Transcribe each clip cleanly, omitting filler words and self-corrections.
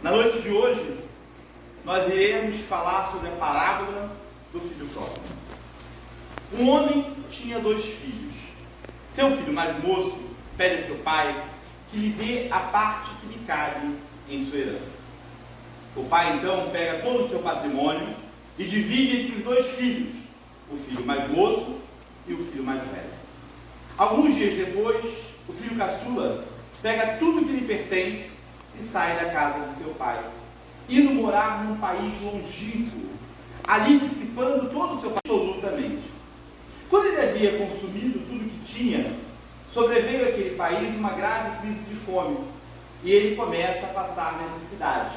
Na noite de hoje, nós iremos falar sobre a parábola do filho pródigo. Um homem tinha 2 filhos. Seu filho mais moço pede a seu pai que lhe dê a parte que lhe cabe em sua herança. O pai então pega todo o seu patrimônio e divide entre os 2 filhos, o filho mais moço e o filho mais velho. Alguns dias depois, o filho caçula pega tudo que lhe pertence e sai da casa de seu pai, indo morar num país longínquo, ali dissipando todo o seu absolutamente. Quando ele havia consumido tudo que tinha, sobreveio àquele país uma grave crise de fome, e ele começa a passar necessidade.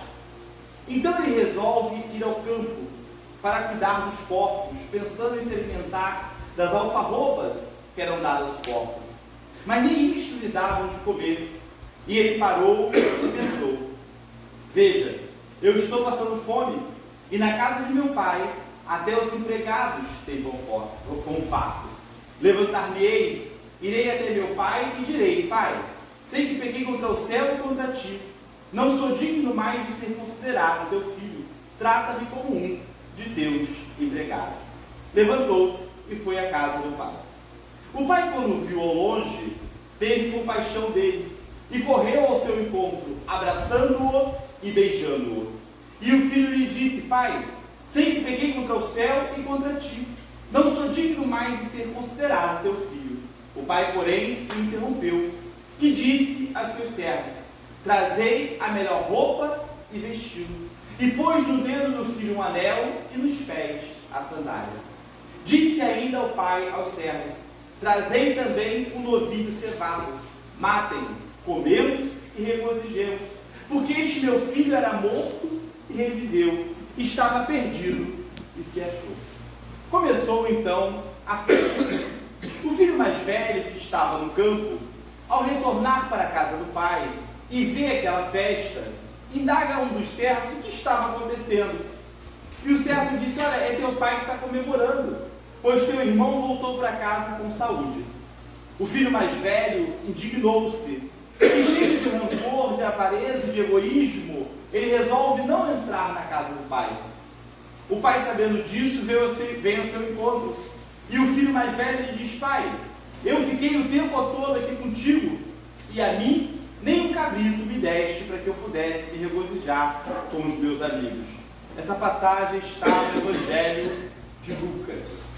Então ele resolve ir ao campo para cuidar dos porcos, pensando em se alimentar das alfarrobas que eram dadas aos porcos. Mas nem isto lhe davam de comer. E ele parou e pensou: veja, eu estou passando fome, e na casa de meu pai até os empregados têm com farto. Levantar-me-ei, irei até meu pai e direi: pai, sei que pequei contra o céu e contra ti. Não sou digno mais de ser considerado teu filho. Trata-me como um de teus empregados. Levantou-se e foi à casa do pai. O pai, quando o viu ao longe, teve compaixão dele e correu ao seu encontro, abraçando-o e beijando-o. E o filho lhe disse: pai, sei que pequei contra o céu e contra ti. Não sou digno mais de ser considerado teu filho. O pai, porém, o interrompeu e disse a seus servos: trazei a melhor roupa e vestiu-o. E pôs no dedo do filho um anel e nos pés a sandália. Disse ainda ao pai aos servos: trazei também um novilho cevado, matem-o, comemos e regozijemos, porque este meu filho era morto e reviveu, estava perdido e se achou. Começou então a festa. O filho mais velho, que estava no campo, ao retornar para a casa do pai e ver aquela festa, indaga um dos servos o que estava acontecendo. E o servo disse: olha, é teu pai que está comemorando, pois teu irmão voltou para casa com saúde. O filho mais velho indignou-se, e cheio de rancor, de avareza e de egoísmo, ele resolve não entrar na casa do pai. O pai, sabendo disso, vem ao seu encontro, e o filho mais velho lhe diz: pai, eu fiquei o tempo todo aqui contigo, e a mim nem um cabrito me deste para que eu pudesse me regozijar com os meus amigos. Essa passagem está no Evangelho de Lucas.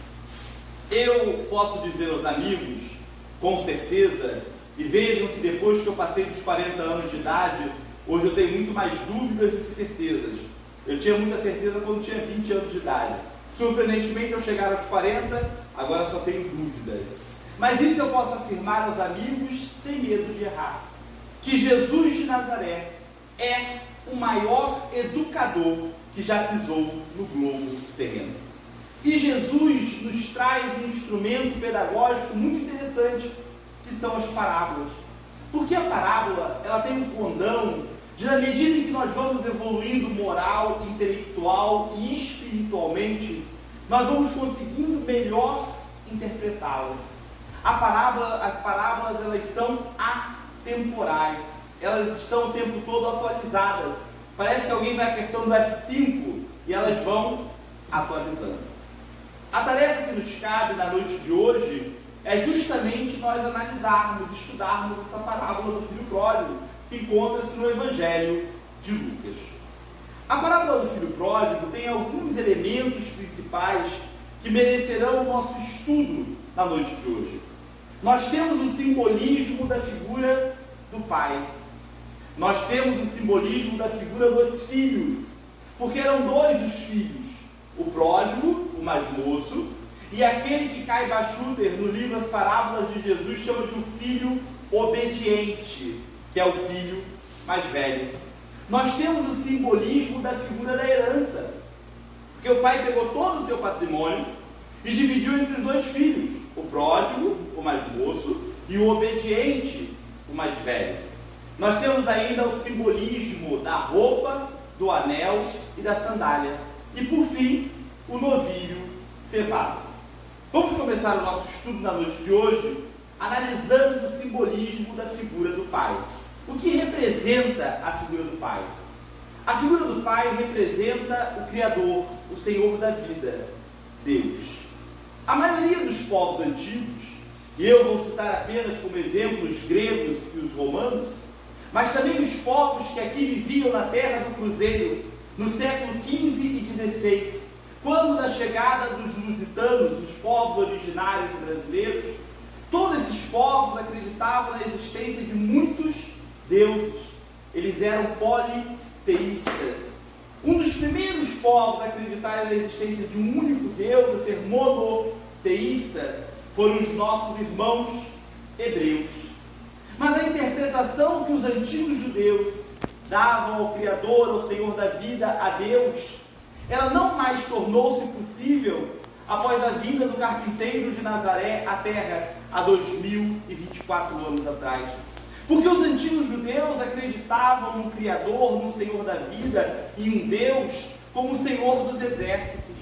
Eu posso dizer aos amigos, com certeza, e vejam que depois que eu passei dos 40 anos de idade, hoje eu tenho muito mais dúvidas do que certezas. Eu tinha muita certeza quando tinha 20 anos de idade. Surpreendentemente, ao chegar aos 40, agora só tenho dúvidas. Mas isso eu posso afirmar aos amigos sem medo de errar: que Jesus de Nazaré é o maior educador que já pisou no globo terreno. E Jesus nos traz um instrumento pedagógico muito interessante, que são as parábolas. Porque a parábola, ela tem um condão de, na medida em que nós vamos evoluindo moral, intelectual e espiritualmente, nós vamos conseguindo melhor interpretá-las. As parábolas, elas são atemporais. Elas estão o tempo todo atualizadas. Parece que alguém vai apertando o F5 e elas vão atualizando. A tarefa que nos cabe na noite de hoje é justamente nós analisarmos, estudarmos essa parábola do filho pródigo, que encontra-se no Evangelho de Lucas. A parábola do filho pródigo tem alguns elementos principais que merecerão o nosso estudo na noite de hoje. Nós temos o simbolismo da figura do pai. Nós temos o simbolismo da figura dos filhos, porque eram 2 os filhos: o pródigo, o mais moço, e aquele que cai baixúter no livro As Parábolas de Jesus chama de o filho obediente, que é o filho mais velho. Nós temos o simbolismo da figura da herança, porque o pai pegou todo o seu patrimônio e dividiu entre os 2 filhos, o pródigo, o mais moço, e o obediente, o mais velho. Nós temos ainda o simbolismo da roupa, do anel e da sandália. E por fim, o novilho cevado. Vamos começar o nosso estudo na noite de hoje analisando o simbolismo da figura do pai. O que representa a figura do pai? A figura do pai representa o Criador, o Senhor da vida, Deus. A maioria dos povos antigos, e eu vou citar apenas como exemplo os gregos e os romanos, mas também os povos que aqui viviam na terra do Cruzeiro, no século XV e XVI, quando da chegada dos lusitanos, os povos originários brasileiros, todos esses povos acreditavam na existência de muitos deuses. Eles eram politeístas. Um dos primeiros povos a acreditarem na existência de um único Deus, a ser monoteísta, foram os nossos irmãos hebreus. Mas a interpretação que os antigos judeus davam ao Criador, ao Senhor da vida, a Deus, ela não mais tornou-se possível após a vinda do carpinteiro de Nazaré à Terra, há 2024 anos atrás. Porque os antigos judeus acreditavam num Criador, num Senhor da vida e um Deus como o Senhor dos exércitos.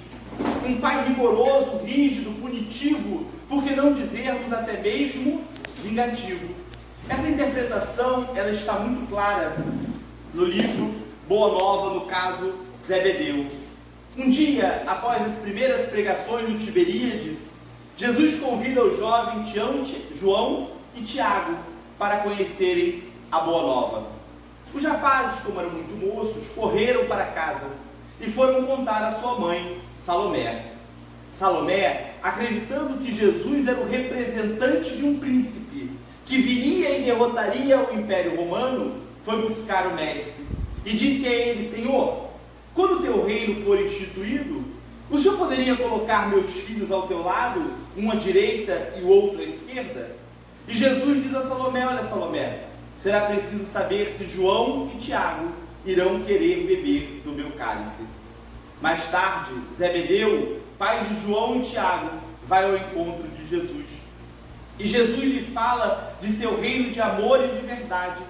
Um Pai rigoroso, rígido, punitivo, por que não dizermos até mesmo vingativo. Essa interpretação ela está muito clara no livro Boa Nova, no caso Zebedeu. Um dia, após as primeiras pregações no Tiberíades, Jesus convida os jovens João e Tiago para conhecerem a Boa Nova. Os rapazes, como eram muito moços, correram para casa e foram contar à sua mãe, Salomé. Salomé, acreditando que Jesus era o representante de um príncipe que viria e derrotaria o Império Romano, foi buscar o mestre e disse a ele: Senhor, quando o teu reino for instituído, o Senhor poderia colocar meus filhos ao teu lado, um à direita e o outro à esquerda? E Jesus diz a Salomé: olha, Salomé, será preciso saber se João e Tiago irão querer beber do meu cálice. Mais tarde, Zebedeu, pai de João e Tiago, vai ao encontro de Jesus. E Jesus lhe fala de seu reino de amor e de verdade,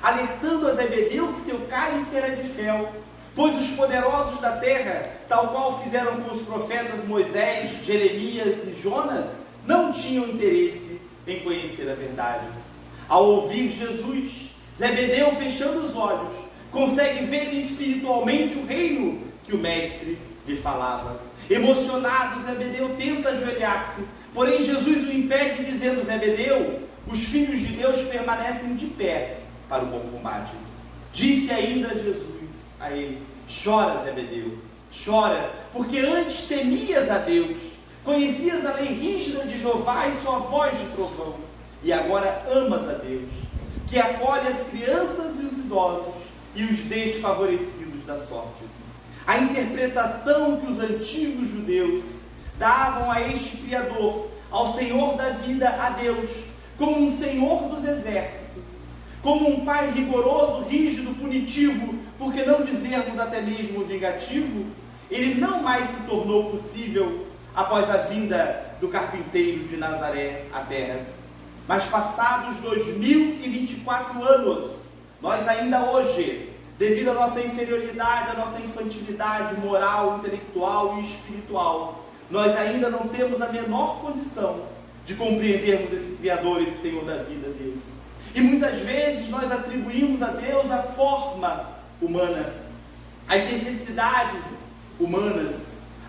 alertando a Zebedeu que seu cálice era de fel, pois os poderosos da terra, tal qual fizeram com os profetas Moisés, Jeremias e Jonas, não tinham interesse em conhecer a verdade. Ao ouvir Jesus, Zebedeu, fechando os olhos, consegue ver espiritualmente o reino que o mestre lhe falava. Emocionado, Zebedeu tenta ajoelhar-se, porém Jesus o impede, dizendo: Zebedeu, os filhos de Deus permanecem de pé para o bom combate. Disse ainda Jesus a ele: chora, Zebedeu, chora, porque antes temias a Deus, conhecias a lei rígida de Jeová e sua voz de trovão, e agora amas a Deus, que acolhe as crianças e os idosos e os desfavorecidos da sorte. A interpretação que os antigos judeus davam a este Criador, ao Senhor da vida, a Deus, como um Senhor dos exércitos, como um Pai rigoroso, rígido, punitivo, por que não dizermos até mesmo vingativo, ele não mais se tornou possível após a vinda do carpinteiro de Nazaré à terra. Mas passados 2024 anos, nós ainda hoje, devido à nossa inferioridade, à nossa infantilidade moral, intelectual e espiritual, nós ainda não temos a menor condição de compreendermos esse Criador, esse Senhor da vida, Deus. E muitas vezes nós atribuímos a Deus a forma humana, as necessidades humanas.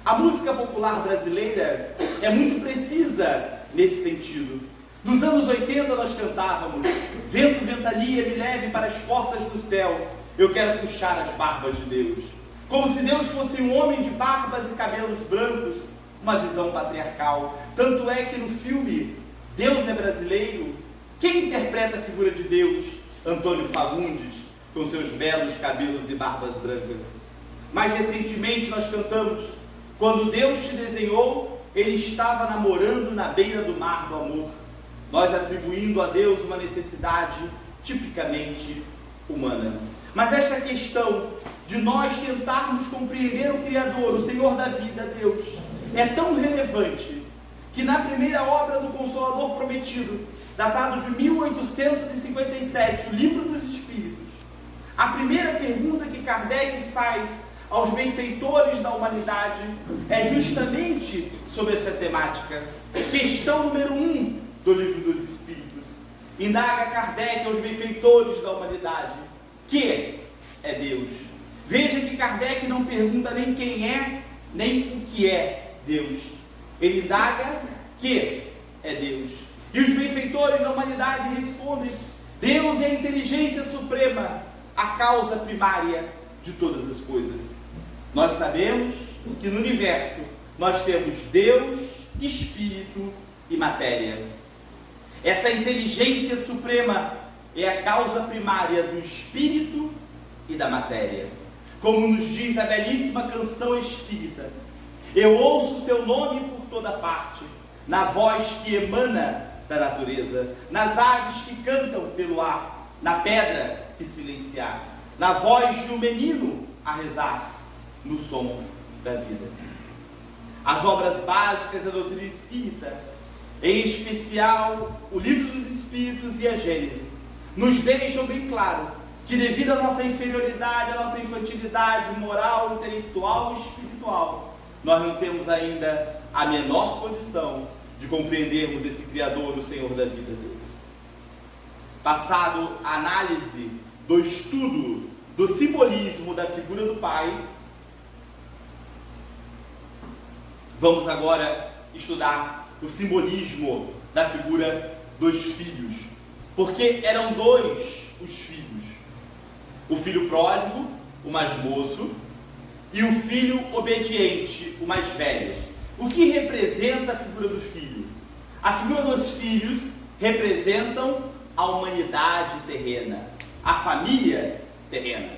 A música popular brasileira é muito precisa nesse sentido. Nos anos 80 nós cantávamos: vento, ventania, me leve para as portas do céu, eu quero puxar as barbas de Deus. Como se Deus fosse um homem de barbas e cabelos brancos, uma visão patriarcal. Tanto é que no filme Deus é Brasileiro, quem interpreta a figura de Deus? Antônio Fagundes, com seus belos cabelos e barbas brancas. Mais recentemente nós cantamos: quando Deus te desenhou, Ele estava namorando na beira do mar do amor. Nós atribuindo a Deus uma necessidade tipicamente humana. Mas esta questão de nós tentarmos compreender o Criador, o Senhor da vida, Deus, é tão relevante que na primeira obra do Consolador Prometido, datado de 1857, o Livro dos Espíritos, a primeira pergunta que Kardec faz aos benfeitores da humanidade é justamente sobre essa temática. Questão número 1 do Livro dos Espíritos. Indaga Kardec aos benfeitores da humanidade: que é Deus? Veja que Kardec não pergunta nem quem é, nem o que é Deus. Ele indaga que é Deus. E os benfeitores da humanidade respondem: Deus é a inteligência suprema, a causa primária de todas as coisas. Nós sabemos que no universo nós temos Deus, Espírito e matéria. Essa inteligência suprema é a causa primária do Espírito e da matéria. Como nos diz a belíssima canção espírita: eu ouço seu nome por toda parte, na voz que emana da natureza, nas aves que cantam pelo ar, na pedra que silenciar, na voz de um menino a rezar, no som da vida. As obras básicas da doutrina espírita, em especial o Livro dos Espíritos e a Gênese, nos deixam bem claro que, devido à nossa inferioridade, à nossa infantilidade moral, intelectual e espiritual, nós não temos ainda a menor condição de compreendermos esse Criador, o Senhor da vida, Deus. Passado a análise do estudo do simbolismo da figura do Pai, vamos agora estudar o simbolismo da figura dos filhos, porque eram dois os filhos: o filho pródigo, o mais moço, e o filho obediente, o mais velho. O que representa a figura do filho? A figura dos filhos representam a humanidade terrena, a família terrena.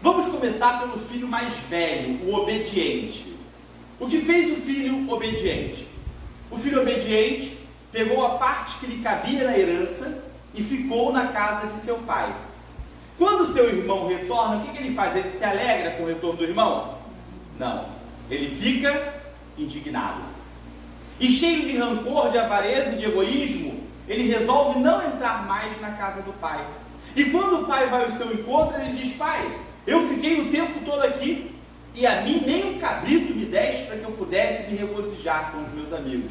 Vamos começar pelo filho mais velho, o obediente. O que fez o filho obediente? O filho obediente pegou a parte que lhe cabia na herança e ficou na casa de seu pai. Quando seu irmão retorna, o que ele faz? Ele se alegra com o retorno do irmão? Não. Ele fica indignado. E cheio de rancor, de avareza e de egoísmo, ele resolve não entrar mais na casa do pai. E quando o pai vai ao seu encontro, ele diz: pai, eu fiquei o tempo todo aqui e a mim nem um cabrito me deste para que eu pudesse me regozijar com os meus amigos.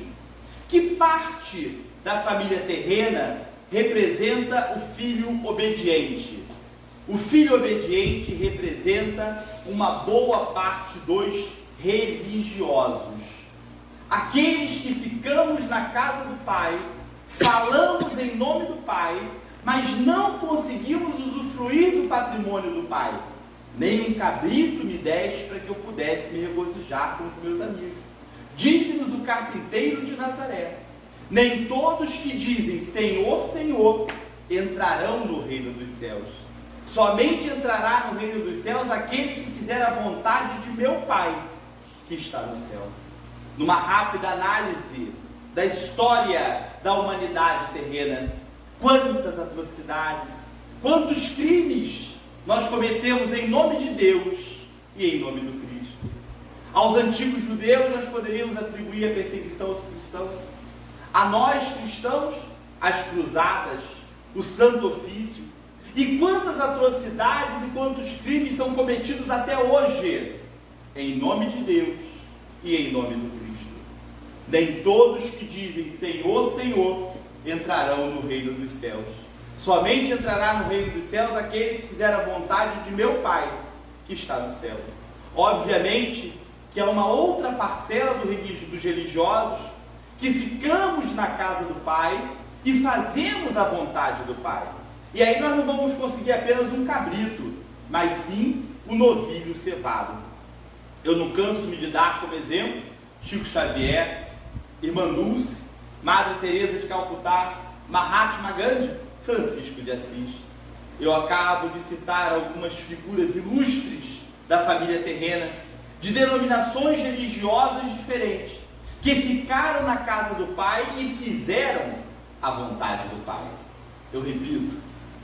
Que parte da família terrena representa o filho obediente? O filho obediente representa uma boa parte dos religiosos. Aqueles que ficamos na casa do Pai, falamos em nome do Pai, mas não conseguimos usufruir do patrimônio do Pai. Nem um cabrito me deste para que eu pudesse me regozijar com os meus amigos. Disse-nos o carpinteiro de Nazaré: nem todos que dizem Senhor, Senhor, entrarão no reino dos céus. Somente entrará no reino dos céus aquele que fizer a vontade de meu Pai, que está no céu. Numa rápida análise da história da humanidade terrena, quantas atrocidades, quantos crimes nós cometemos em nome de Deus e em nome do Cristo. Aos antigos judeus nós poderíamos atribuir a perseguição aos cristãos. A nós cristãos, as cruzadas, o santo ofício. E quantas atrocidades e quantos crimes são cometidos até hoje em nome de Deus e em nome do Cristo. Nem todos que dizem Senhor, Senhor entrarão no reino dos céus. Somente entrará no reino dos céus aquele que fizer a vontade de meu Pai, que está no céu. Obviamente que há uma outra parcela dos religiosos que ficamos na casa do Pai e fazemos a vontade do Pai. E aí nós não vamos conseguir apenas um cabrito, mas sim o novilho cevado. Eu não canso-me de dar como exemplo Chico Xavier, Irmã Dulce, Madre Teresa de Calcutá, Mahatma Gandhi, Francisco de Assis. Eu acabo de citar algumas figuras ilustres da família terrena, de denominações religiosas diferentes, que ficaram na casa do Pai e fizeram a vontade do Pai. Eu repito,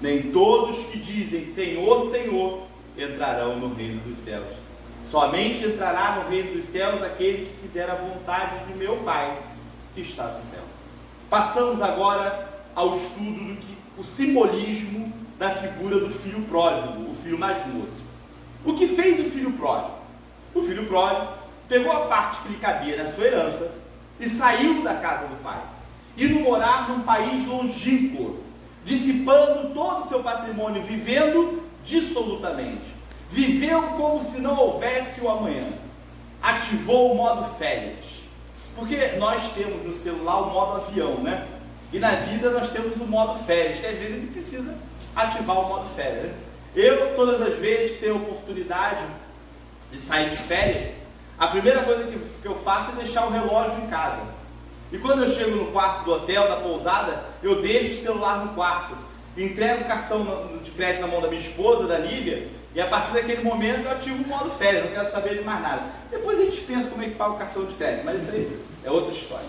nem todos que dizem Senhor, Senhor entrarão no reino dos céus. Somente entrará no reino dos céus aquele que fizer a vontade de meu Pai, que está no céu. Passamos agora ao estudo o simbolismo da figura do filho pródigo, o filho mais moço. O que fez o filho pródigo? O filho pródigo pegou a parte que lhe cabia na sua herança e saiu da casa do pai, indo morar num país longínquo, dissipando todo o seu patrimônio, vivendo dissolutamente. Viveu como se não houvesse o amanhã. Ativou o modo férias. Porque nós temos no celular o modo avião, né? E na vida nós temos o modo férias, que às vezes a gente precisa ativar o modo férias, né? Eu, todas as vezes que tenho oportunidade de sair de férias, a primeira coisa que eu faço é deixar o relógio em casa. E quando eu chego no quarto do hotel, da pousada, eu deixo o celular no quarto, entrego o cartão de crédito na mão da minha esposa, da Lívia, e a partir daquele momento eu ativo o modo férias, não quero saber de mais nada. Depois a gente pensa como é que paga o cartão de crédito, mas isso aí é outra história.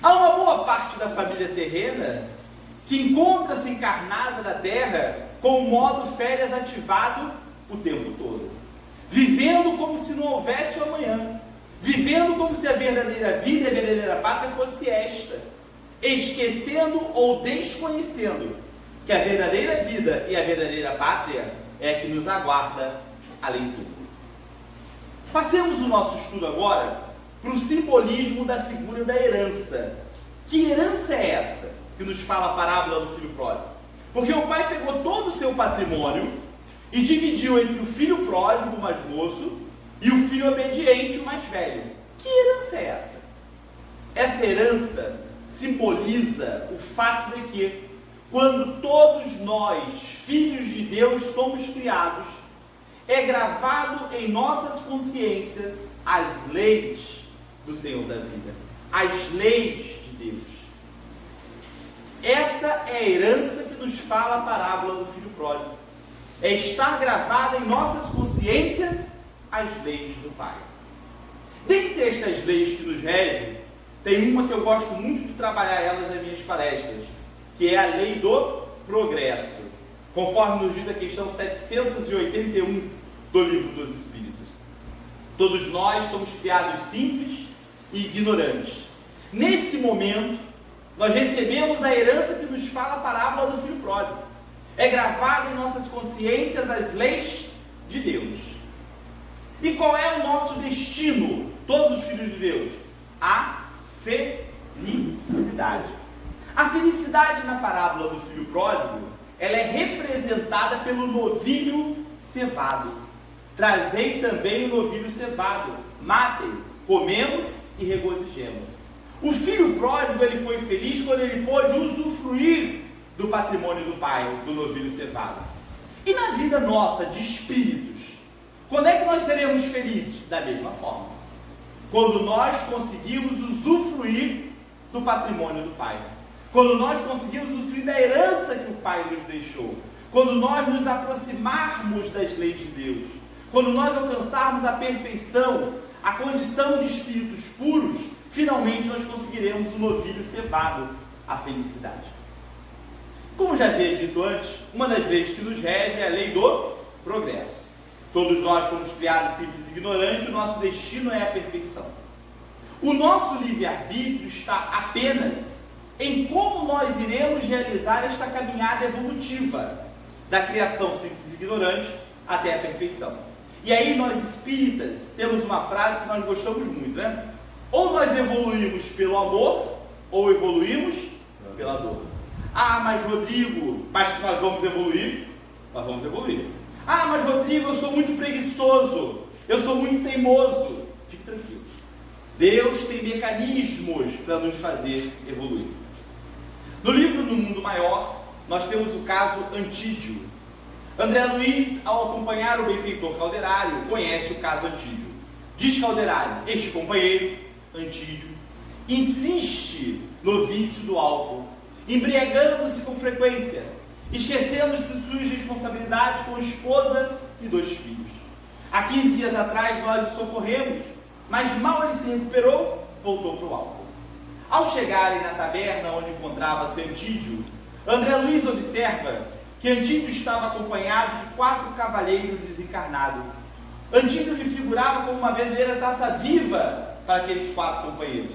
Há uma boa parte da família terrena que encontra-se encarnada na Terra com o modo férias ativado o tempo todo, vivendo como se não houvesse o amanhã, vivendo como se a verdadeira vida e a verdadeira pátria fosse esta, esquecendo ou desconhecendo que a verdadeira vida e a verdadeira pátria é a que nos aguarda além de tudo. Passemos o nosso estudo agora para o simbolismo da figura da herança. Que herança é essa que nos fala a parábola do filho pródigo? Porque o pai pegou todo o seu patrimônio e dividiu entre o filho pródigo, o mais moço, e o filho obediente, o mais velho. Que herança é essa? Essa herança simboliza o fato de que, quando todos nós, filhos de Deus, somos criados, é gravado em nossas consciências as leis do Senhor da vida, as leis de Deus. Essa é a herança que nos fala a parábola do filho pródigo. É estar gravada em nossas consciências as leis do Pai. Dentre estas leis que nos regem, tem uma que eu gosto muito de trabalhar elas nas minhas palestras, que é a lei do progresso, conforme nos diz a questão 781 do Livro dos Espíritos. Todos nós somos criados simples e ignorantes. Nesse momento, nós recebemos a herança que nos fala a parábola do filho pródigo. É gravada em nossas consciências as leis de Deus. E qual é o nosso destino, todos os filhos de Deus? A felicidade. A felicidade na parábola do filho pródigo, ela é representada pelo novilho cevado. Trazei também o novilho cevado, matem, comemos e regozijemos. O filho pródigo, ele foi feliz quando ele pôde usufruir do patrimônio do pai, do novilho cevado. E na vida nossa, de espíritos, quando é que nós seremos felizes? Da mesma forma. Quando nós conseguimos usufruir do patrimônio do pai. Quando nós conseguimos usufruir da herança que o pai nos deixou. Quando nós nos aproximarmos das leis de Deus. Quando nós alcançarmos a perfeição, a condição de espíritos puros, finalmente nós conseguiremos o novilho cevado, a felicidade. Como já havia dito antes, uma das leis que nos rege é a lei do progresso. Todos nós fomos criados simples e ignorantes, o nosso destino é a perfeição. O nosso livre-arbítrio está apenas em como nós iremos realizar esta caminhada evolutiva da criação simples e ignorante até a perfeição. E aí nós espíritas temos uma frase que nós gostamos muito, né? Ou nós evoluímos pelo amor, ou evoluímos pela dor. Ah, mas Rodrigo, mas que nós vamos evoluir? Nós vamos evoluir. Ah, mas Rodrigo, eu sou muito preguiçoso, eu sou muito teimoso. Fique tranquilo. Deus tem mecanismos para nos fazer evoluir. No livro Do Mundo Maior, nós temos o caso Antídio. André Luiz, ao acompanhar o benfeitor Calderário, conhece o caso Antídio. Diz Calderário: este companheiro, Antídio, insiste no vício do álcool, embriagando-se com frequência, esquecendo-se de suas responsabilidades com esposa e 2 filhos. Há 15 dias atrás nós o socorremos, mas mal ele se recuperou, voltou para o álcool. Ao chegarem na taberna onde encontrava-se Antídio, André Luiz observa que Antídio estava acompanhado de 4 cavalheiros desencarnados. Antídio lhe figurava como uma verdadeira taça viva para aqueles 4 companheiros.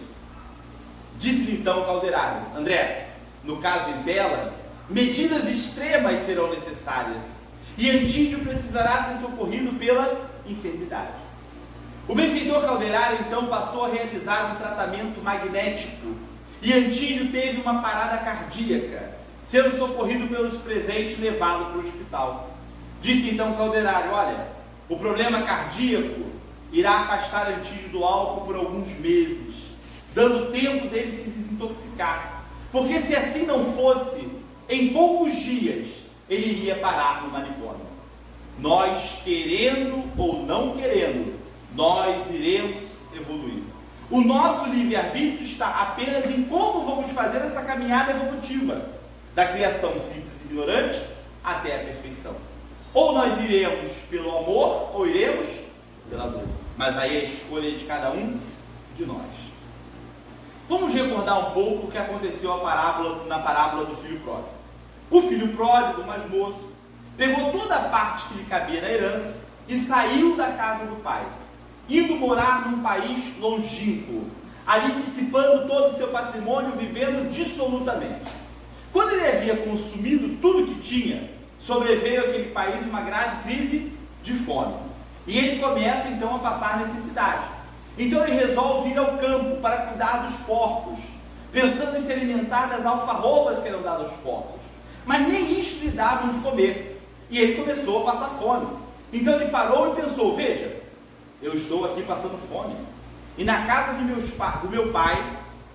Disse-lhe então Calderário: André, no caso dela, medidas extremas serão necessárias, e Antídio precisará ser socorrido pela enfermidade. O benfeitor Calderário então passou a realizar um tratamento magnético, e Antídio teve uma parada cardíaca, sendo socorrido pelos presentes e levado para o hospital. Disse então o calderário: olha, o problema cardíaco irá afastar Antídio do álcool por alguns meses, dando tempo dele se desintoxicar, porque se assim não fosse, em poucos dias ele iria parar no manicômio. Nós, querendo ou não querendo, nós iremos evoluir. O nosso livre-arbítrio está apenas em como vamos fazer essa caminhada evolutiva, da criação simples e ignorante até a perfeição. Ou nós iremos pelo amor, ou iremos pela dor. Mas aí a escolha é de cada um de nós. Vamos recordar um pouco o que aconteceu na parábola do filho pródigo. O filho pródigo, mais moço, pegou toda a parte que lhe cabia da herança e saiu da casa do pai, indo morar num país longínquo, ali dissipando todo o seu patrimônio, vivendo dissolutamente. Quando ele havia consumido tudo que tinha, sobreveio àquele país uma grave crise de fome. E ele começa então a passar necessidade. Então ele resolve ir ao campo para cuidar dos porcos, pensando em se alimentar das alfarrobas que eram dadas aos porcos. Mas nem isto lhe davam de comer. E ele começou a passar fome. Então ele parou e pensou: veja, eu estou aqui passando fome. E na casa do meu pai,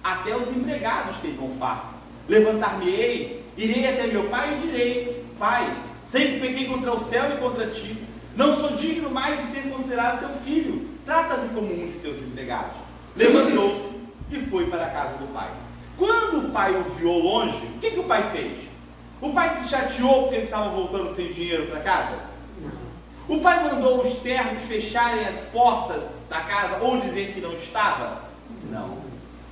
até os empregados têm com farto. Levantar-me-ei, irei até meu pai e direi: pai, sei que pequei contra o céu e contra ti. Não sou digno mais de ser considerado teu filho. Trata-me como um de teus empregados. Levantou-se e foi para a casa do pai. Quando o pai o viu ao longe, o que o pai fez? O pai se chateou porque ele estava voltando sem dinheiro para casa? O pai mandou os servos fecharem as portas da casa ou dizer que não estava? Não.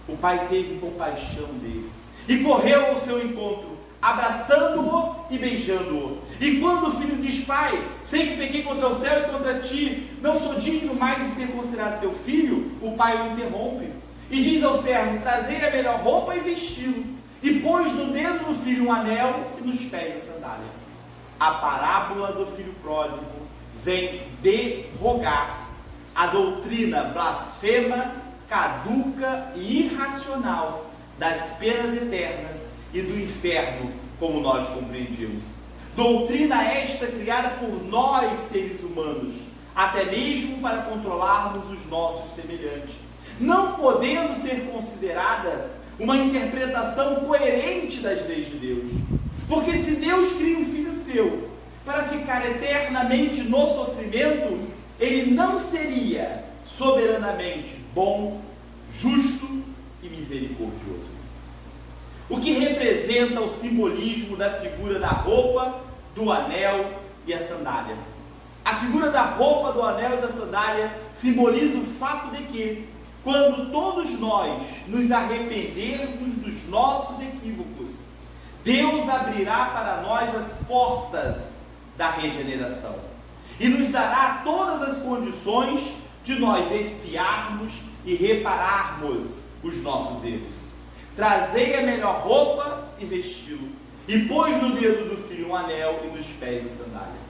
O pai teve compaixão dele e correu ao seu encontro, abraçando-o e beijando-o. E quando o filho diz: pai, sei que pequei contra o céu e contra ti, não sou digno mais de ser considerado teu filho, o pai o interrompe e diz ao servo: trazei a melhor roupa e vesti-lo, e pôs no dedo do filho um anel e nos pés a sandália. A parábola do filho pródigo vem derrogar a doutrina blasfema, caduca e irracional das penas eternas e do inferno, como nós compreendemos. Doutrina esta criada por nós, seres humanos, até mesmo para controlarmos os nossos semelhantes, não podendo ser considerada uma interpretação coerente das leis de Deus. Porque se Deus cria um filho seu para ficar eternamente no sofrimento, ele não seria soberanamente bom, justo e misericordioso. O que representa o simbolismo da figura da roupa, do anel e a sandália. A figura da roupa, do anel e da sandália simboliza o fato de que, quando todos nós nos arrependermos dos nossos equívocos, Deus abrirá para nós as portas da regeneração e nos dará todas as condições de nós expiarmos e repararmos os nossos erros. Trazei a melhor roupa e vesti-lo, e pôs no dedo do filho um anel e nos pés a sandália.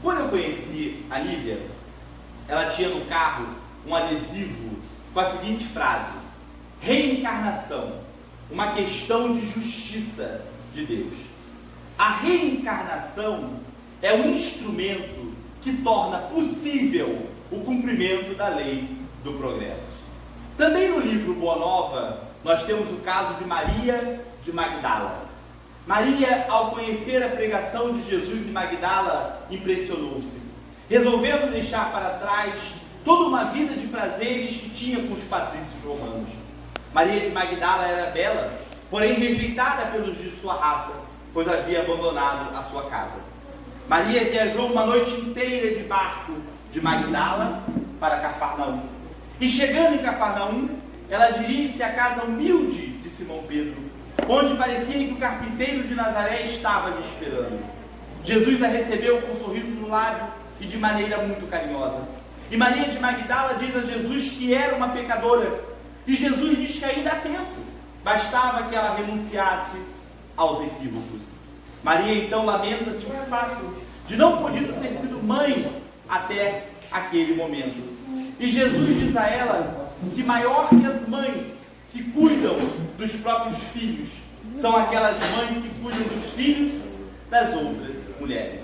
Quando eu conheci a Lívia, ela tinha no carro um adesivo com a seguinte frase: reencarnação, uma questão de justiça de Deus. A reencarnação é um instrumento que torna possível o cumprimento da lei do progresso. Também no livro Boa Nova, nós temos o caso de Maria de Magdala. Maria, ao conhecer a pregação de Jesus em Magdala, impressionou-se, resolvendo deixar para trás toda uma vida de prazeres que tinha com os patrícios romanos. Maria de Magdala era bela, porém rejeitada pelos de sua raça, pois havia abandonado a sua casa. Maria viajou uma noite inteira de barco de Magdala para Cafarnaum. E chegando em Cafarnaum, ela dirige-se à casa humilde de Simão Pedro, onde parecia que o carpinteiro de Nazaré estava lhe esperando. Jesus a recebeu com um sorriso no lábio e de maneira muito carinhosa. E Maria de Magdala diz a Jesus que era uma pecadora. E Jesus diz que ainda há tempo, bastava que ela renunciasse aos equívocos. Maria então lamenta-se o fato de não poder ter sido mãe até aquele momento. E Jesus diz a ela que maior que as mães que cuidam dos próprios filhos são aquelas mães que cuidam dos filhos das outras mulheres.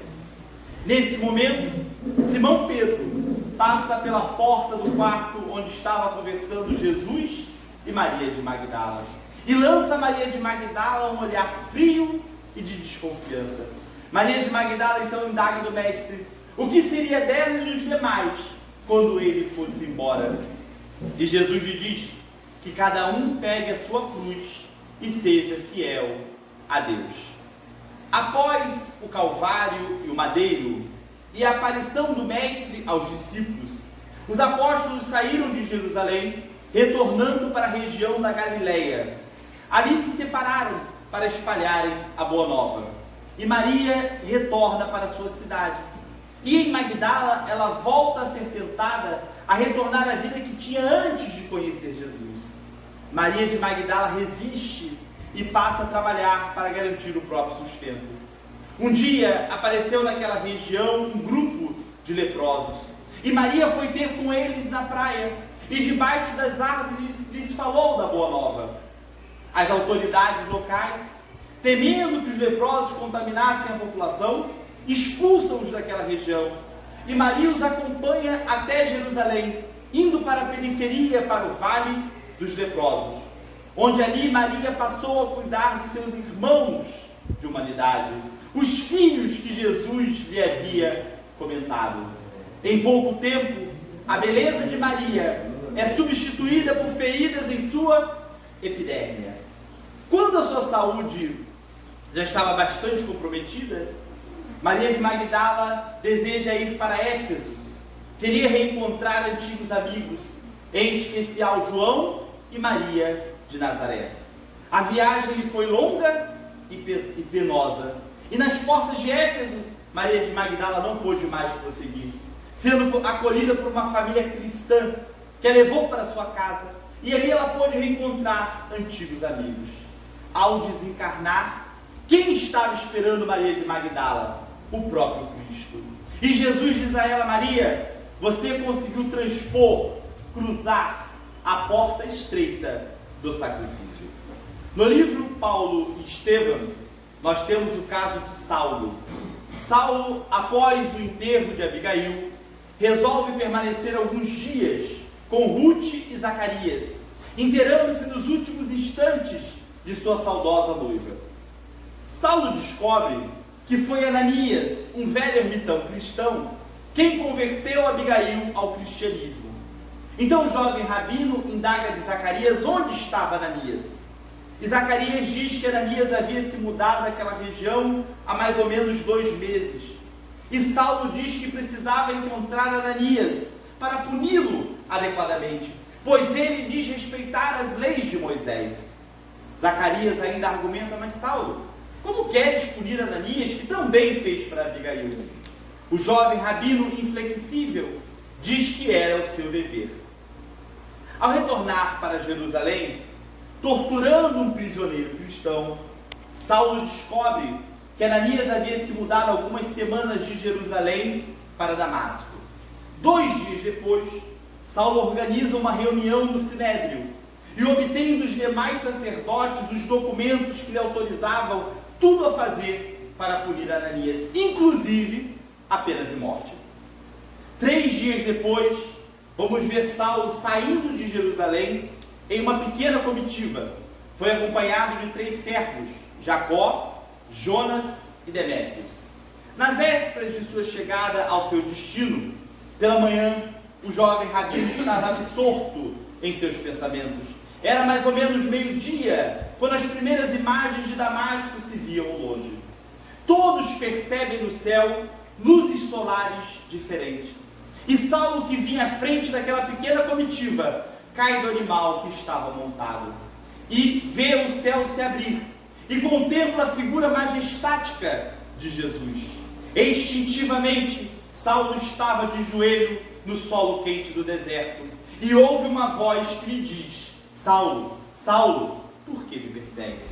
Nesse momento, Simão Pedro passa pela porta do quarto onde estava conversando Jesus e Maria de Magdala e lança a Maria de Magdala um olhar frio e de desconfiança. Maria de Magdala então indaga do mestre o que seria dela e dos demais quando ele fosse embora. E Jesus lhe diz que cada um pegue a sua cruz e seja fiel a Deus. Após o Calvário e o madeiro e a aparição do mestre aos discípulos, os apóstolos saíram de Jerusalém, retornando para a região da Galileia. Ali se separaram para espalharem a boa nova. E Maria retorna para a sua cidade. E em Magdala ela volta a ser tentada a retornar à vida que tinha antes de conhecer Jesus. Maria de Magdala resiste e passa a trabalhar para garantir o próprio sustento. Um dia apareceu naquela região um grupo de leprosos, e Maria foi ter com eles na praia, e debaixo das árvores lhes falou da boa nova. As autoridades locais, temendo que os leprosos contaminassem a população, expulsam-os daquela região, e Maria os acompanha até Jerusalém, indo para a periferia, para o vale dos leprosos, onde ali Maria passou a cuidar de seus irmãos de humanidade, os filhos que Jesus lhe havia comentado. Em pouco tempo, a beleza de Maria é substituída por feridas em sua epidérmia. Quando a sua saúde já estava bastante comprometida, Maria de Magdala deseja ir para Éfeso. Queria reencontrar antigos amigos, em especial João e Maria de Nazaré. A viagem lhe foi longa e penosa, e nas portas de Éfeso, Maria de Magdala não pôde mais prosseguir, sendo acolhida por uma família cristã que a levou para sua casa, e ali ela pôde reencontrar antigos amigos. Ao desencarnar, quem estava esperando Maria de Magdala? O próprio Cristo. E Jesus diz a ela: Maria, você conseguiu transpor, cruzar a porta estreita do sacrifício. No livro Paulo e Estevão, nós temos o caso de Saulo. Saulo, após o enterro de Abigail, resolve permanecer alguns dias com Ruth e Zacarias, inteirando-se nos últimos instantes de sua saudosa noiva. Saulo descobre que foi Ananias, um velho ermitão cristão, quem converteu Abigail ao cristianismo. Então o jovem rabino indaga de Zacarias onde estava Ananias. E Zacarias diz que Ananias havia se mudado daquela região há mais ou menos 2 meses. E Saulo diz que precisava encontrar Ananias para puni-lo adequadamente, pois ele desrespeitar as leis de Moisés. Zacarias ainda argumenta: mas Saulo, como queres punir Ananias, que também fez para Abigail? O jovem rabino inflexível diz que era o seu dever. Ao retornar para Jerusalém, torturando um prisioneiro cristão, Saulo descobre que Ananias havia se mudado algumas semanas de Jerusalém para Damasco. 2 dias depois, Saulo organiza uma reunião no Sinédrio e obtém dos demais sacerdotes os documentos que lhe autorizavam tudo a fazer para punir Ananias, inclusive a pena de morte. 3 dias depois, vamos ver Saulo saindo de Jerusalém em uma pequena comitiva. Foi acompanhado de 3 servos, Jacó, Jonas e Demétrios. Na véspera de sua chegada ao seu destino, pela manhã, o jovem rabino estava absorto em seus pensamentos. Era mais ou menos meio-dia, quando as primeiras imagens de Damasco se viam ao longe. Todos percebem no céu luzes solares diferentes. E Saulo, que vinha à frente daquela pequena comitiva, cai do animal que estava montado e vê o céu se abrir e contempla a figura majestática de Jesus. Instintivamente, Saulo estava de joelho no solo quente do deserto e ouve uma voz que lhe diz: Saulo, Saulo, por que me persegues?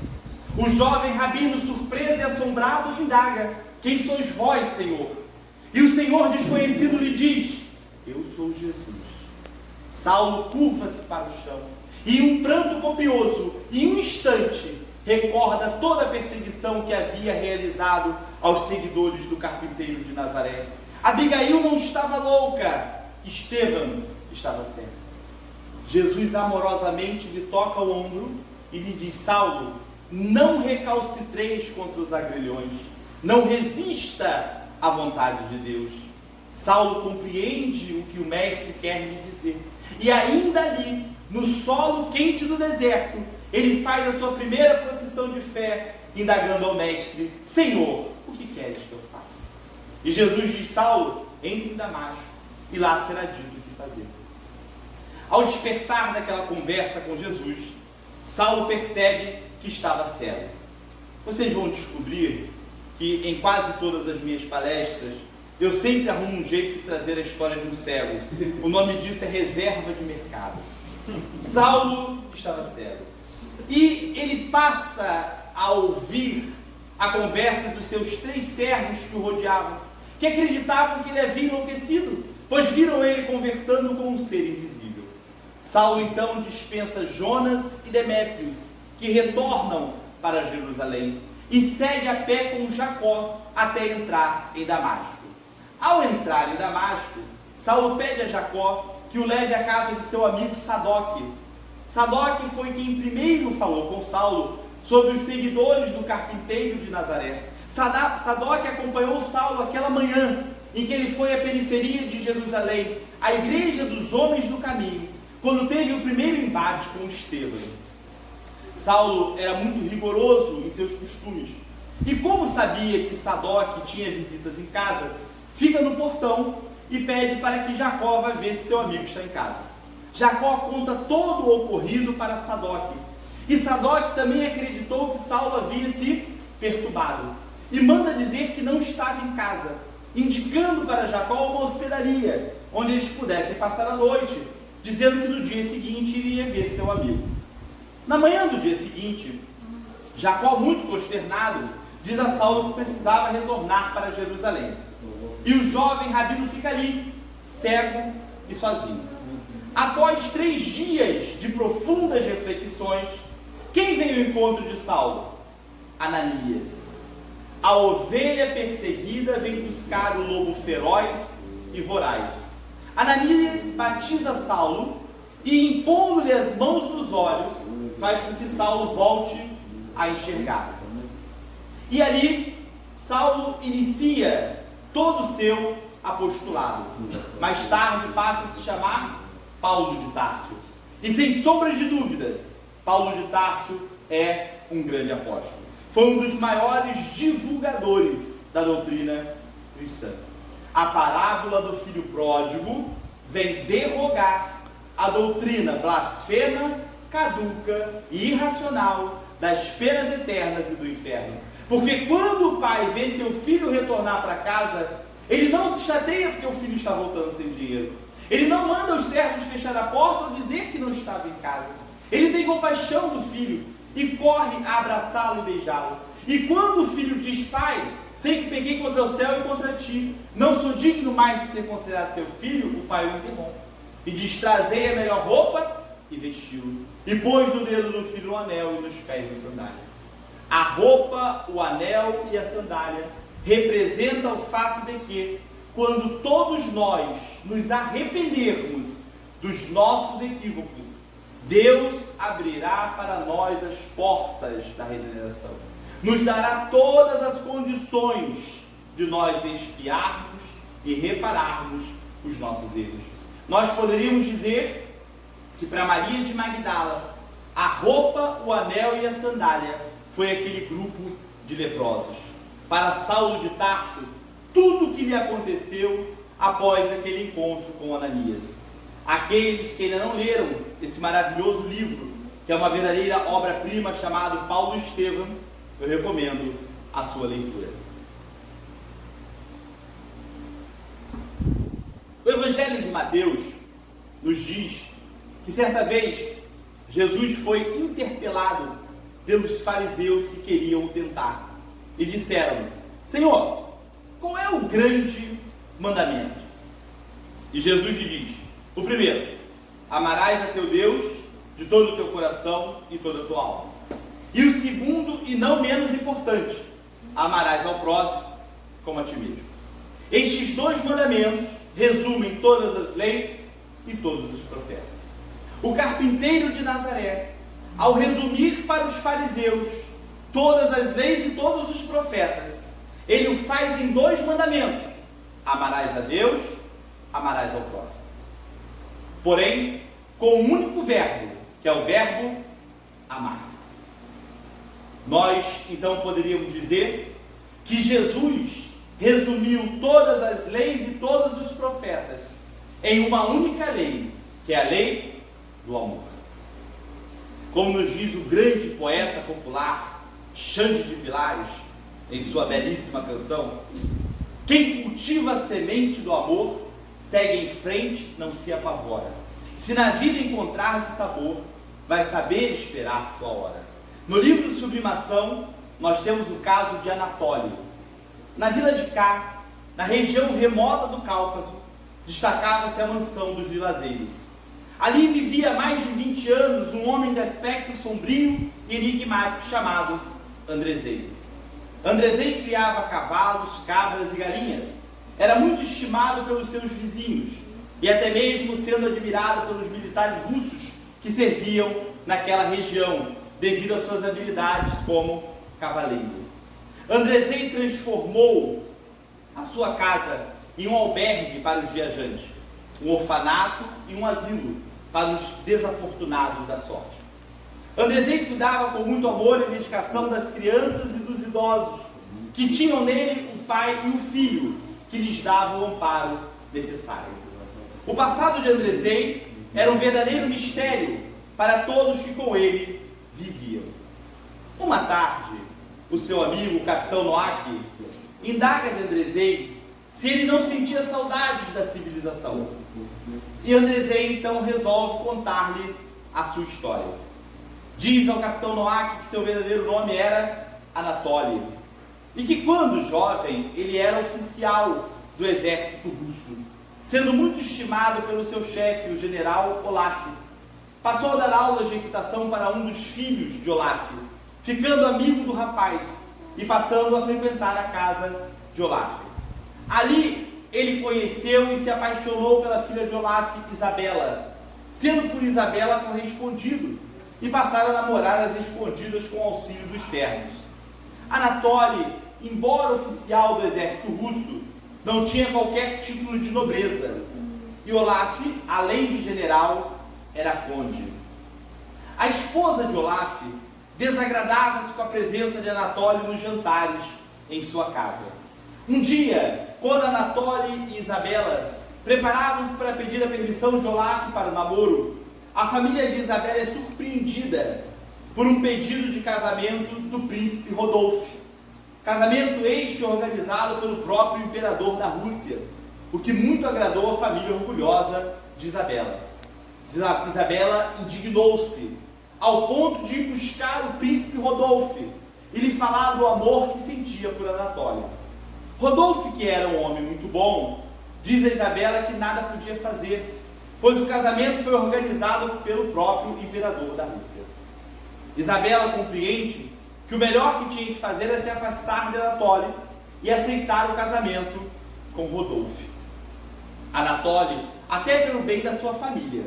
O jovem rabino, surpreso e assombrado, indaga: quem sois vós, Senhor? E o Senhor desconhecido lhe diz: eu sou Jesus. Saulo curva-se para o chão e, em um pranto copioso, em um instante, recorda toda a perseguição que havia realizado aos seguidores do carpinteiro de Nazaré. Abigail não estava louca, Estevão estava certo. Jesus amorosamente lhe toca o ombro e lhe diz: Saulo, não recalcitreis contra os agrilhões, não resista à vontade de Deus. Saulo compreende o que o mestre quer lhe dizer, e ainda ali, no solo quente do deserto, ele faz a sua primeira procissão de fé, indagando ao mestre: Senhor, o que queres que eu faça? E Jesus diz: Saulo, entre em Damasco, e lá será dito o que fazer. Ao despertar daquela conversa com Jesus, Saulo percebe que estava cego. Vocês vão descobrir que em quase todas as minhas palestras, eu sempre arrumo um jeito de trazer a história de um cego. O nome disso é reserva de mercado. Saulo estava cego. E ele passa a ouvir a conversa dos seus 3 servos que o rodeavam, que acreditavam que ele havia enlouquecido, pois viram ele conversando com um ser invisível. Saulo então dispensa Jonas e Demétrios, que retornam para Jerusalém, e segue a pé com Jacó até entrar em Damasco. Ao entrar em Damasco, Saulo pede a Jacó que o leve à casa de seu amigo Sadoque. Sadoque foi quem primeiro falou com Saulo sobre os seguidores do carpinteiro de Nazaré. Sadoque acompanhou Saulo aquela manhã em que ele foi à periferia de Jerusalém, à igreja dos homens do caminho, quando teve o primeiro embate com Estevão. Saulo era muito rigoroso em seus costumes, e como sabia que Sadoque tinha visitas em casa, fica no portão e pede para que Jacó vá ver se seu amigo está em casa. Jacó conta todo o ocorrido para Sadoque, e Sadoque também acreditou que Saulo havia se perturbado, e manda dizer que não estava em casa, indicando para Jacó uma hospedaria, onde eles pudessem passar a noite, dizendo que no dia seguinte iria ver seu amigo. Na manhã do dia seguinte, Jacó, muito consternado, diz a Saulo que precisava retornar para Jerusalém. E o jovem rabino fica ali, cego e sozinho. Após 3 dias de profundas reflexões, quem vem ao encontro de Saulo? Ananias. A ovelha perseguida vem buscar o lobo feroz e voraz. Ananias batiza Saulo e, impondo-lhe as mãos nos olhos, faz com que Saulo volte a enxergar. E ali, Saulo inicia todo o seu apostolado. Mais tarde passa a se chamar Paulo de Tarso. E sem sombras de dúvidas, Paulo de Tarso é um grande apóstolo. Foi um dos maiores divulgadores da doutrina cristã. A parábola do filho pródigo vem derrogar a doutrina blasfema, caduca e irracional das penas eternas e do inferno. Porque quando o pai vê seu filho retornar para casa, ele não se chateia porque o filho está voltando sem dinheiro. Ele não manda os servos fechar a porta ou dizer que não estava em casa. Ele tem compaixão do filho e corre a abraçá-lo e beijá-lo. E quando o filho diz: pai, sei que pequei contra o céu e contra ti, não sou digno mais de ser considerado teu filho, o pai o interrompe e diz: trazei a melhor roupa e vestiu-o. E pôs no dedo do filho o anel e nos pés a sandália. A roupa, o anel e a sandália representam o fato de que, quando todos nós nos arrependermos dos nossos equívocos, Deus abrirá para nós as portas da regeneração. Nos dará todas as condições de nós expiarmos e repararmos os nossos erros. Nós poderíamos dizer que para Maria de Magdala, a roupa, o anel e a sandália foi aquele grupo de leprosos. Para Saulo de Tarso, tudo o que lhe aconteceu após aquele encontro com Ananias. Aqueles que ainda não leram esse maravilhoso livro, que é uma verdadeira obra-prima, chamado Paulo e Estevão, eu recomendo a sua leitura. O Evangelho de Mateus nos diz que certa vez Jesus foi interpelado pelos fariseus que queriam o tentar e disseram: Senhor, qual é o grande mandamento? E Jesus lhe diz: o primeiro, amarás a teu Deus de todo o teu coração e toda a tua alma. E o segundo, e não menos importante, amarás ao próximo como a ti mesmo. Estes 2 mandamentos resumem todas as leis e todos os profetas. O carpinteiro de Nazaré, ao resumir para os fariseus todas as leis e todos os profetas, ele o faz em 2 mandamentos: amarás a Deus, amarás ao próximo. Porém, com um único verbo, que é o verbo amar. Nós, então, poderíamos dizer que Jesus resumiu todas as leis e todos os profetas em uma única lei, que é a lei do amor. Como nos diz o grande poeta popular Xande de Pilares, em sua belíssima canção: quem cultiva a semente do amor, segue em frente, não se apavora. Se na vida encontrar de sabor, vai saber esperar sua hora. No livro Sublimação, nós temos o caso de Anatólio. Na vila de Cá, na região remota do Cáucaso, destacava-se a mansão dos lilazeiros. Ali vivia há mais de 20 anos um homem de aspecto sombrio e enigmático chamado Andrezei. Andrezei criava cavalos, cabras e galinhas. Era muito estimado pelos seus vizinhos e até mesmo sendo admirado pelos militares russos que serviam naquela região devido às suas habilidades como cavaleiro. Andrezei transformou a sua casa em um albergue para os viajantes, um orfanato e um asilo para os desafortunados da sorte. Andrezei cuidava com muito amor e dedicação das crianças e dos idosos, que tinham nele o pai e o filho, que lhes davam o amparo necessário. O passado de Andrezei era um verdadeiro mistério para todos que com ele viviam. Uma tarde, o seu amigo, o capitão Noack, indaga de Andrezei se ele não sentia saudades da civilização. E Andrezei então resolve contar-lhe a sua história. Diz ao capitão Noack que seu verdadeiro nome era Anatoly, e que quando jovem ele era oficial do exército russo, sendo muito estimado pelo seu chefe, o general Olaf. Passou a dar aulas de equitação para um dos filhos de Olaf, ficando amigo do rapaz e passando a frequentar a casa de Olaf. Ali ele conheceu e se apaixonou pela filha de Olaf, Isabela, sendo por Isabela correspondido, e passaram a namorar às escondidas com o auxílio dos servos. Anatoly, embora oficial do exército russo, não tinha qualquer título de nobreza, e Olaf, além de general, era conde. A esposa de Olaf desagradava-se com a presença de Anatoly nos jantares em sua casa. Um dia, quando Anatoly e Isabela preparavam-se para pedir a permissão de Olaf para o namoro, a família de Isabela é surpreendida por um pedido de casamento do príncipe Rodolfo. Casamento este organizado pelo próprio imperador da Rússia, o que muito agradou a família orgulhosa de Isabela. Isabela indignou-se ao ponto de ir buscar o príncipe Rodolfo e lhe falar do amor que sentia por Anatoly. Rodolfo, que era um homem muito bom, diz a Isabela que nada podia fazer, pois o casamento foi organizado pelo próprio imperador da Rússia. Isabela compreende que o melhor que tinha que fazer era se afastar de Anatoly e aceitar o casamento com Rodolfo. Anatoly, até pelo bem da sua família,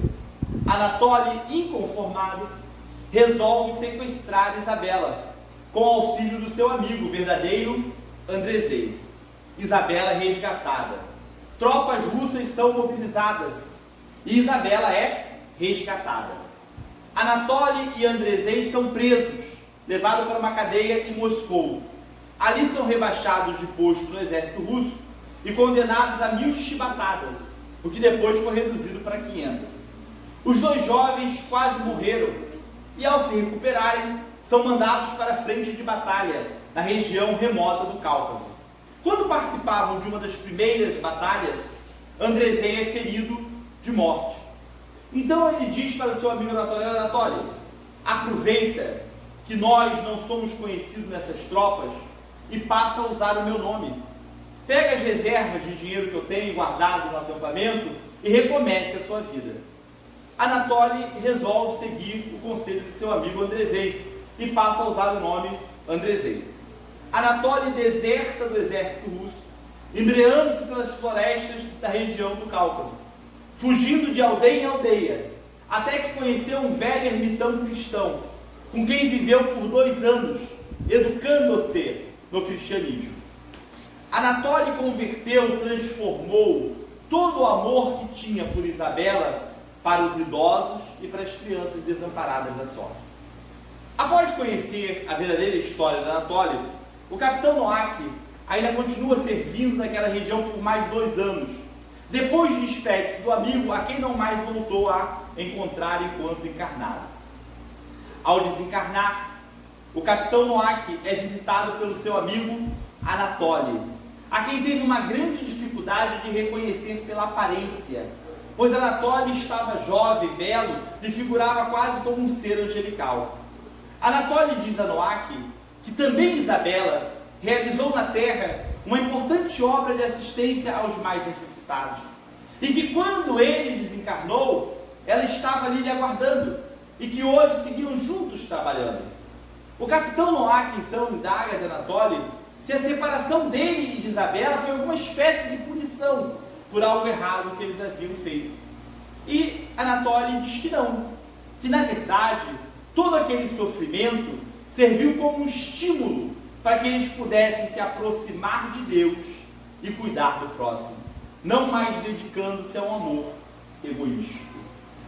Anatoly, inconformado, resolve sequestrar Isabela, com o auxílio do seu amigo, o verdadeiro Andrezei. Isabela é resgatada. Tropas russas são mobilizadas e Isabela é resgatada. Anatoly e Andrezei são presos, levados para uma cadeia em Moscou. Ali são rebaixados de posto no exército russo e condenados a 1000 chibatadas, o que depois foi reduzido para 500. Os 2 jovens quase morreram e, ao se recuperarem, são mandados para a frente de batalha na região remota do Cáucaso. Quando participavam de uma das primeiras batalhas, Andrezei é ferido de morte. Então ele diz para seu amigo Anatoly: aproveita que nós não somos conhecidos nessas tropas e passa a usar o meu nome. Pega as reservas de dinheiro que eu tenho guardado no acampamento e recomece a sua vida. Anatoly resolve seguir o conselho de seu amigo Andrezei e passa a usar o nome Andrezei. Anatoly deserta do exército russo embreando-se pelas florestas da região do Cáucaso, fugindo de aldeia em aldeia, até que conheceu um velho ermitão cristão, com quem viveu por 2 anos, educando-se no cristianismo. Anatoly converteu, transformou todo o amor que tinha por Isabela para os idosos e para as crianças desamparadas da sorte. Após conhecer a verdadeira história de Anatoly, o capitão Noack ainda continua servindo naquela região por mais 2 anos, depois de despedir-se do amigo a quem não mais voltou a encontrar enquanto encarnado. Ao desencarnar, o capitão Noack é visitado pelo seu amigo Anatoly, a quem teve uma grande dificuldade de reconhecer pela aparência, pois Anatoly estava jovem, belo e figurava quase como um ser angelical. Anatoly diz a Noack que também Isabela realizou na Terra uma importante obra de assistência aos mais necessitados, e que quando ele desencarnou, ela estava ali lhe aguardando, e que hoje seguiam juntos trabalhando. O capitão Noack então indaga de Anatoly se a separação dele e de Isabela foi alguma espécie de punição por algo errado que eles haviam feito. E Anatoly diz que não, que na verdade todo aquele sofrimento serviu como um estímulo para que eles pudessem se aproximar de Deus e cuidar do próximo, não mais dedicando-se a um amor egoístico.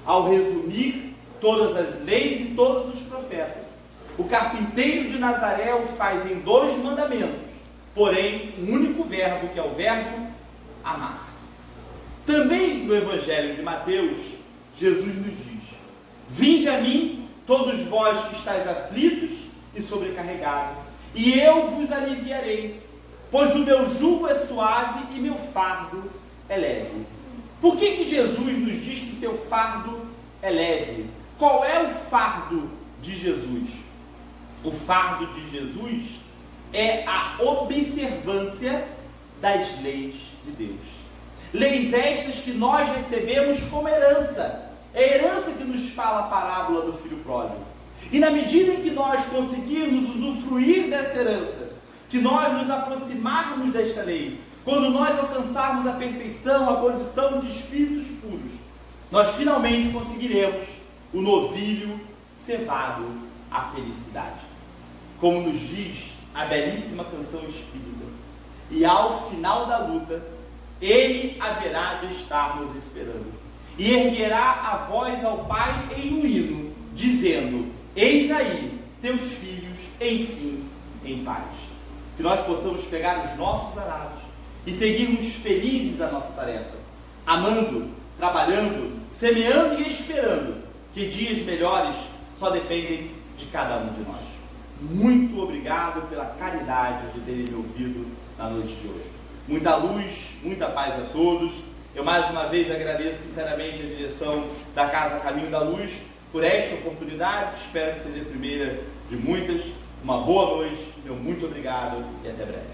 Ao resumir todas as leis e todos os profetas, o carpinteiro de Nazaré o faz em 2 mandamentos, porém um único verbo, que é o verbo amar. Também no Evangelho de Mateus, Jesus nos diz: vinde a mim, todos vós que estáis aflitos e sobrecarregados, e eu vos aliviarei, pois o meu jugo é suave e meu fardo é leve. Por que Jesus nos diz que seu fardo é leve? Qual é o fardo de Jesus? O fardo de Jesus é a observância das leis de Deus. Leis estas que nós recebemos como herança. É a herança que nos fala a parábola do filho pródigo. E na medida em que nós conseguirmos usufruir dessa herança, que nós nos aproximarmos desta lei, quando nós alcançarmos a perfeição, a condição de espíritos puros, nós finalmente conseguiremos o novilho cevado à felicidade. Como nos diz a belíssima canção espírita, e ao final da luta, ele haverá de estar nos esperando, e erguerá a voz ao Pai em um hino, dizendo: eis aí teus filhos, enfim, em paz. Que nós possamos pegar os nossos arados e seguirmos felizes a nossa tarefa, amando, trabalhando, semeando e esperando que dias melhores só dependem de cada um de nós. Muito obrigado pela caridade de terem me ouvido na noite de hoje. Muita luz, muita paz a todos. Eu mais uma vez agradeço sinceramente a direção da Casa Caminho da Luz por esta oportunidade. Espero que seja a primeira de muitas. Uma boa noite, meu muito obrigado e até breve.